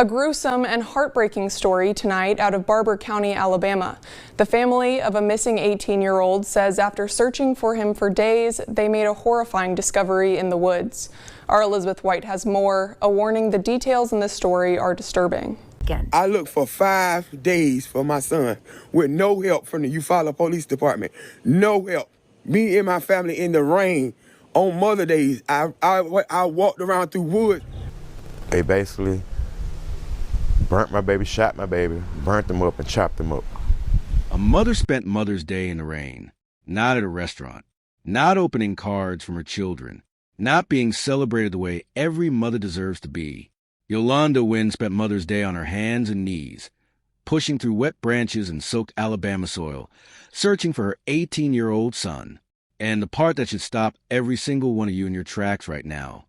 A gruesome and heartbreaking story tonight out of Barber County, Alabama. The family of a missing 18-year-old says after searching for him for days, they made a horrifying discovery in the woods. Our Elizabeth White has more. A warning, the details in this story are disturbing. I looked for 5 days for my son with no help from the Eufaula Police Department. No help. Me and my family in the rain on Mother Days. I walked around through woods. They basically burnt my baby, shot my baby, burnt them up and chopped them up. A mother spent Mother's Day in the rain, not at a restaurant, not opening cards from her children, not being celebrated the way every mother deserves to be. Yolanda Wynn spent Mother's Day on her hands and knees, pushing through wet branches and soaked Alabama soil, searching for her 18-year-old son. And the part that should stop every single one of you in your tracks right now.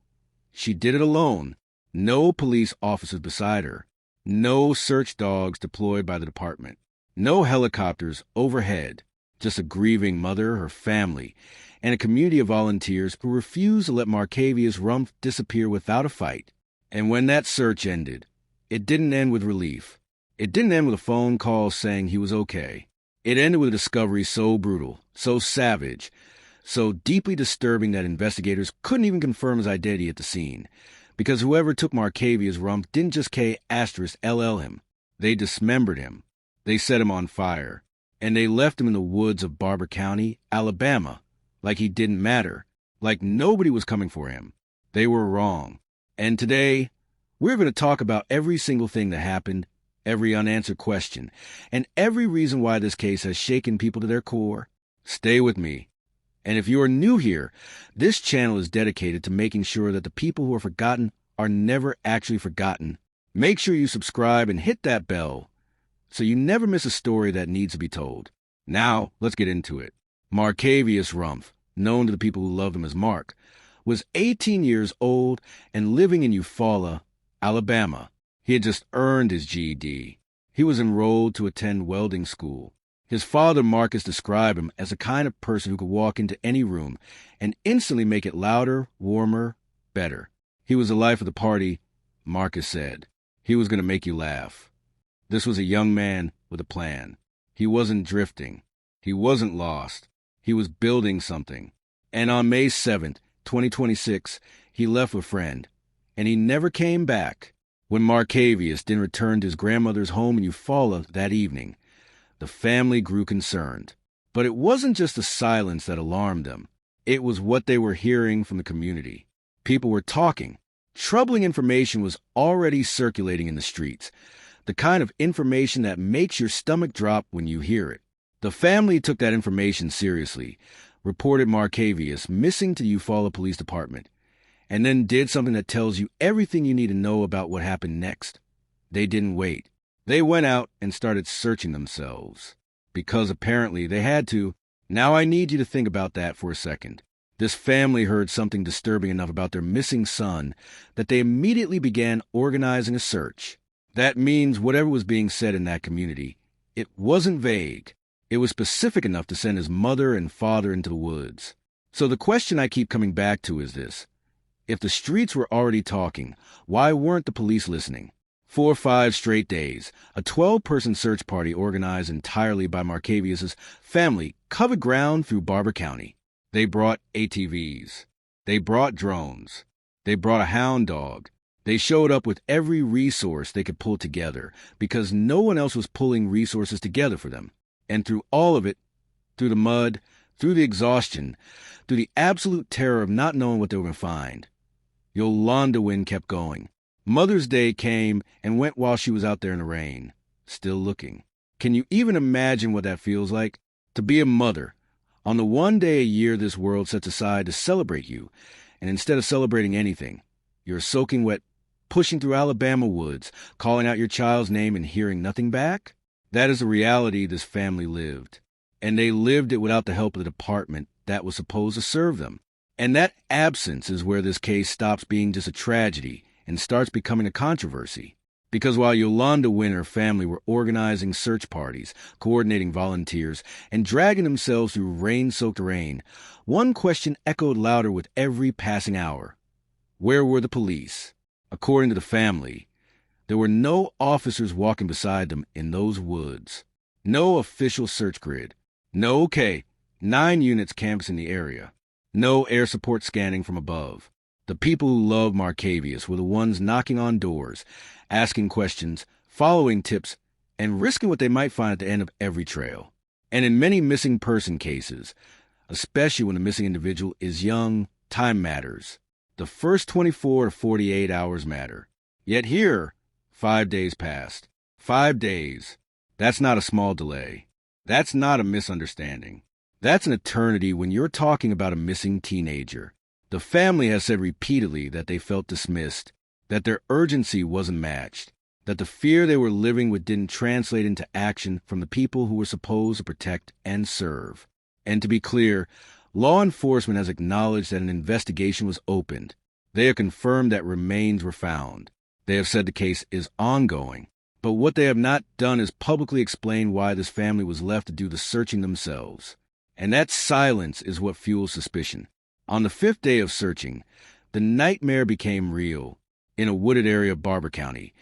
She did it alone. No police officers beside her. No search dogs deployed by the department. No helicopters overhead. Just a grieving mother, her family, and a community of volunteers who refused to let Markavious Rumph disappear without a fight. And when that search ended, it didn't end with relief. It didn't end with a phone call saying he was okay. It ended with a discovery so brutal, so savage, so deeply disturbing that investigators couldn't even confirm his identity at the scene. Because whoever took Markavious Rumph didn't just K*LL him. They dismembered him. They set him on fire. And they left him in the woods of Barber County, Alabama, like he didn't matter, like nobody was coming for him. They were wrong. And today, we're going to talk about every single thing that happened, every unanswered question, and every reason why this case has shaken people to their core. Stay with me. And if you are new here, this channel is dedicated to making sure that the people who are forgotten are never actually forgotten. Make sure you subscribe and hit that bell so you never miss a story that needs to be told. Now, let's get into it. Markavious Rumph, known to the people who loved him as Mark, was 18 years old and living in Eufaula, Alabama. He had just earned his GED. He was enrolled to attend welding school. His father, Marcus, described him as a kind of person who could walk into any room and instantly make it louder, warmer, better. He was the life of the party, Marcus said. He was going to make you laugh. This was a young man with a plan. He wasn't drifting. He wasn't lost. He was building something. And on May 7th, 2026, he left with a friend. And he never came back. When Markavious didn't return to his grandmother's home in Eufaula that evening, the family grew concerned. But it wasn't just the silence that alarmed them. It was what they were hearing from the community. People were talking. Troubling information was already circulating in the streets. The kind of information that makes your stomach drop when you hear it. The family took that information seriously, reported Markavious missing to the Eufaula Police Department, and then did something that tells you everything you need to know about what happened next. They didn't wait. They went out and started searching themselves. Because apparently they had to. Now I need you to think about that for a second. This family heard something disturbing enough about their missing son that they immediately began organizing a search. That means whatever was being said in that community, it wasn't vague. It was specific enough to send his mother and father into the woods. So the question I keep coming back to is this. If the streets were already talking, why weren't the police listening? 4 or 5 straight days, a 12-person search party organized entirely by Markavious' family covered ground through Barber County. They brought ATVs. They brought drones. They brought a hound dog. They showed up with every resource they could pull together because no one else was pulling resources together for them. And through all of it, through the mud, through the exhaustion, through the absolute terror of not knowing what they were going to find, Yolanda Wynn kept going. Mother's Day came and went while she was out there in the rain, still looking. Can you even imagine what that feels like? To be a mother, on the one day a year this world sets aside to celebrate you, and instead of celebrating anything, you're soaking wet, pushing through Alabama woods, calling out your child's name and hearing nothing back? That is the reality this family lived. And they lived it without the help of the department that was supposed to serve them. And that absence is where this case stops being just a tragedy and starts becoming a controversy. Because while Yolanda Wynn and her family were organizing search parties, coordinating volunteers, and dragging themselves through rain-soaked rain, one question echoed louder with every passing hour. Where were the police? According to the family, There were no officers walking beside them in those woods. No official search grid. No, 9 units canvassing the area. No air support scanning from above. The people who loved Markavious were the ones knocking on doors, asking questions, following tips, and risking what they might find at the end of every trail. And in many missing person cases, especially when the missing individual is young, time matters. The first 24 to 48 hours matter. Yet here, 5 days passed. 5 days. That's not a small delay. That's not a misunderstanding. That's an eternity when you're talking about a missing teenager. The family has said repeatedly that they felt dismissed, that their urgency wasn't matched, that the fear they were living with didn't translate into action from the people who were supposed to protect and serve. And to be clear, law enforcement has acknowledged that an investigation was opened. They have confirmed that remains were found. They have said the case is ongoing. But what they have not done is publicly explain why this family was left to do the searching themselves. And that silence is what fuels suspicion. On the 5th day of searching, the nightmare became real. In a wooded area of Barber County,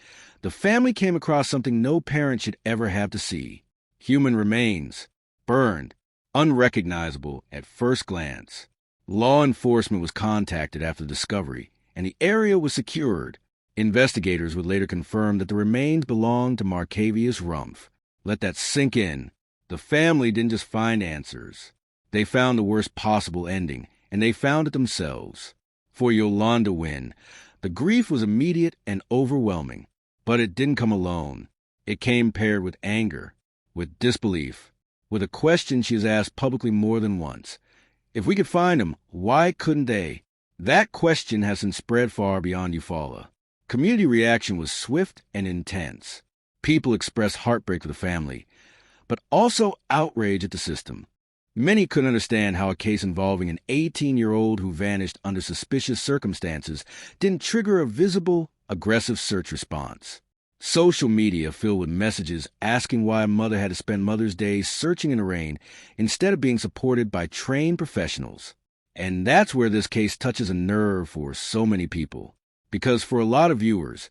the family came across something no parent should ever have to see. Human remains, burned, unrecognizable at first glance. Law enforcement was contacted after the discovery, and the area was secured. Investigators would later confirm that the remains belonged to Markavious Rumph. Let that sink in. The family didn't just find answers. They found the worst possible ending, and they found it themselves. For Yolanda Wynn, the grief was immediate and overwhelming, but it didn't come alone. It came paired with anger, with disbelief, with a question she has asked publicly more than once. If we could find them, why couldn't they? That question hasn't spread far beyond Eufaula. Community reaction was swift and intense. People expressed heartbreak for the family, but also outrage at the system. Many couldn't understand how a case involving an 18-year-old who vanished under suspicious circumstances didn't trigger a visible, aggressive search response. Social media filled with messages asking why a mother had to spend Mother's Day searching in the rain instead of being supported by trained professionals. And that's where this case touches a nerve for so many people. Because for a lot of viewers,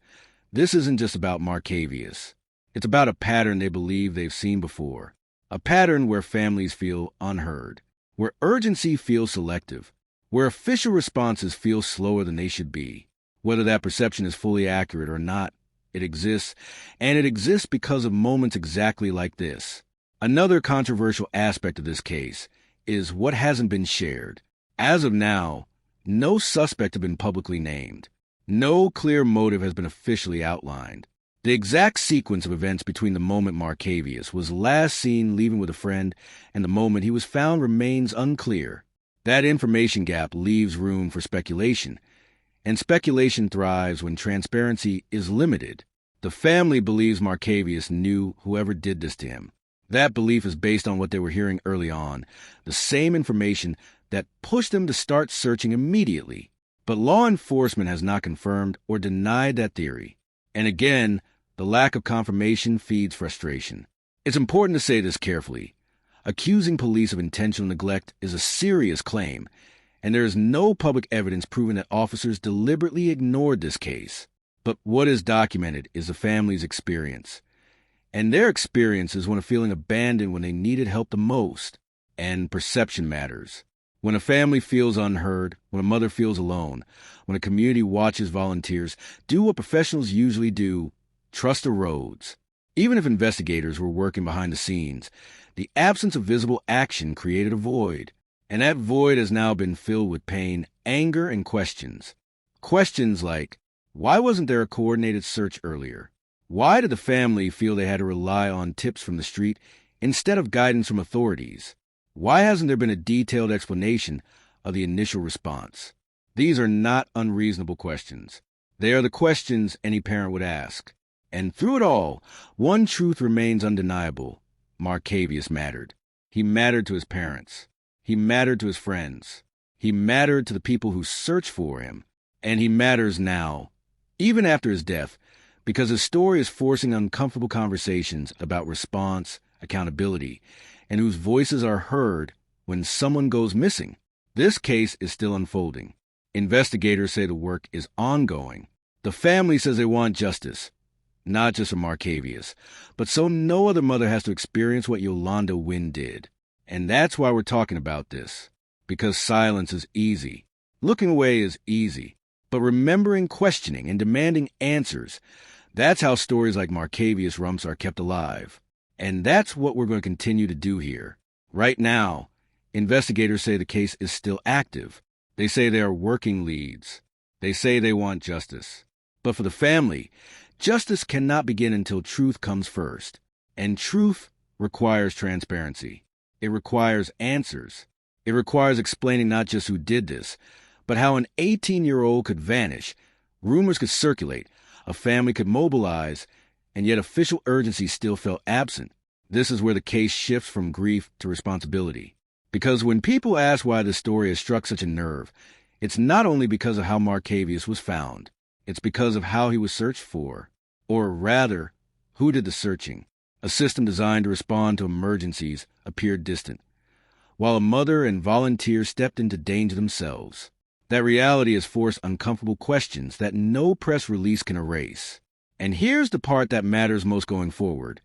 this isn't just about Markavious. It's about a pattern they believe they've seen before. A pattern where families feel unheard, where urgency feels selective, where official responses feel slower than they should be. Whether that perception is fully accurate or not, it exists, and it exists because of moments exactly like this. Another controversial aspect of this case is what hasn't been shared. As of now, no suspect has been publicly named. No clear motive has been officially outlined. The exact sequence of events between the moment Markavious was last seen leaving with a friend and the moment he was found remains unclear. That information gap leaves room for speculation, and speculation thrives when transparency is limited. The family believes Markavious knew whoever did this to him. That belief is based on what they were hearing early on, the same information that pushed them to start searching immediately. But law enforcement has not confirmed or denied that theory. And again, the lack of confirmation feeds frustration. It's important to say this carefully. Accusing police of intentional neglect is a serious claim, and there is no public evidence proving that officers deliberately ignored this case. But what is documented is the family's experience. And their experience is one of feeling abandoned when they needed help the most. And perception matters. When a family feels unheard, when a mother feels alone, when a community watches volunteers do what professionals usually do, trust erodes. Even if investigators were working behind the scenes, the absence of visible action created a void. And that void has now been filled with pain, anger, and questions. Questions like, why wasn't there a coordinated search earlier? Why did the family feel they had to rely on tips from the street instead of guidance from authorities? Why hasn't there been a detailed explanation of the initial response? These are not unreasonable questions. They are the questions any parent would ask. And through it all, one truth remains undeniable. Markavious mattered. He mattered to his parents. He mattered to his friends. He mattered to the people who searched for him. And he matters now, even after his death, because his story is forcing uncomfortable conversations about response, accountability, and whose voices are heard when someone goes missing. This case is still unfolding. Investigators say the work is ongoing. The family says they want justice, not just a Markavious, but so no other mother has to experience what Yolanda Wynn did. And that's why we're talking about this. Because silence is easy. Looking away is easy. But remembering, questioning, and demanding answers, that's how stories like Markavious Rumph's are kept alive. And that's what we're going to continue to do here. Right now, investigators say the case is still active. They say they are working leads. They say they want justice. But for the family, justice cannot begin until truth comes first. And truth requires transparency. It requires answers. It requires explaining not just who did this, but how an 18-year-old could vanish, rumors could circulate, a family could mobilize, and yet official urgency still felt absent. This is where the case shifts from grief to responsibility. Because when people ask why this story has struck such a nerve, it's not only because of how Markavious was found, it's because of how he was searched for. Or rather, who did the searching? A system designed to respond to emergencies appeared distant, while a mother and volunteers stepped into danger themselves. That reality has forced uncomfortable questions that no press release can erase. And here's the part that matters most going forward.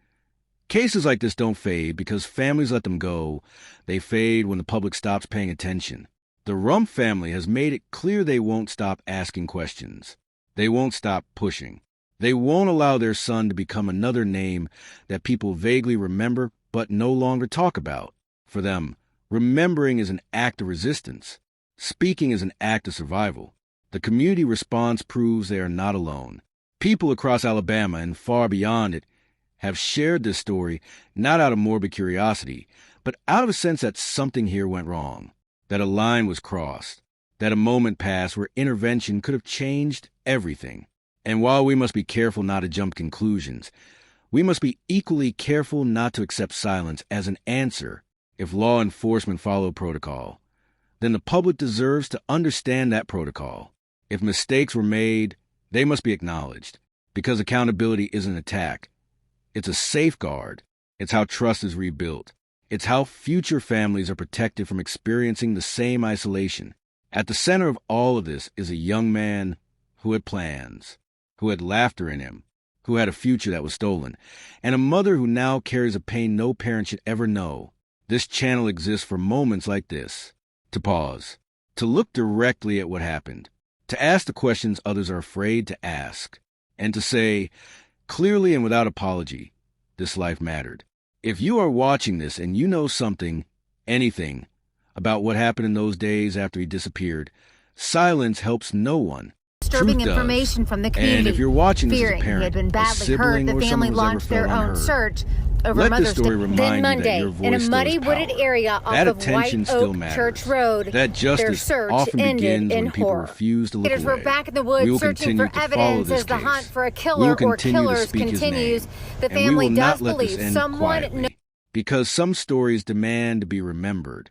Cases like this don't fade because families let them go. They fade when the public stops paying attention. The Rumph family has made it clear they won't stop asking questions. They won't stop pushing. They won't allow their son to become another name that people vaguely remember but no longer talk about. For them, remembering is an act of resistance. Speaking is an act of survival. The community response proves they are not alone. People across Alabama and far beyond it have shared this story not out of morbid curiosity, but out of a sense that something here went wrong, that a line was crossed, that a moment passed where intervention could have changed everything. And while we must be careful not to jump conclusions, we must be equally careful not to accept silence as an answer. If law enforcement follow protocol, then the public deserves to understand that protocol. If mistakes were made, they must be acknowledged, because accountability isn't an attack. It's a safeguard. It's how trust is rebuilt. It's how future families are protected from experiencing the same isolation. At the center of all of this is a young man who had plans, who had laughter in him, who had a future that was stolen, and a mother who now carries a pain no parent should ever know. This channel exists for moments like this. To pause, to look directly at what happened, to ask the questions others are afraid to ask, and to say, clearly and without apology, this life mattered. If you are watching this and you know something, anything, about what happened in those days after he disappeared, silence helps no one. Disturbing information from the community. And if you're watching this as a Fearing parent, he had been badly a hurt, sibling, the or family someone who's launched ever their felt own unheard, search over let Mother's this story Day. remind Then you that Monday, your voice in a still muddy has wooded power. area off That of attention White still Oak matters. Church Road, That their justice search often ended begins in when people horror. refuse to look Investigators away. were back in the We woods will searching continue for to follow evidence this as the case. hunt for a We killer will or continue to killers speak his continues. name, The and we family will does not let this believe end someone quietly, because some stories demand to be remembered.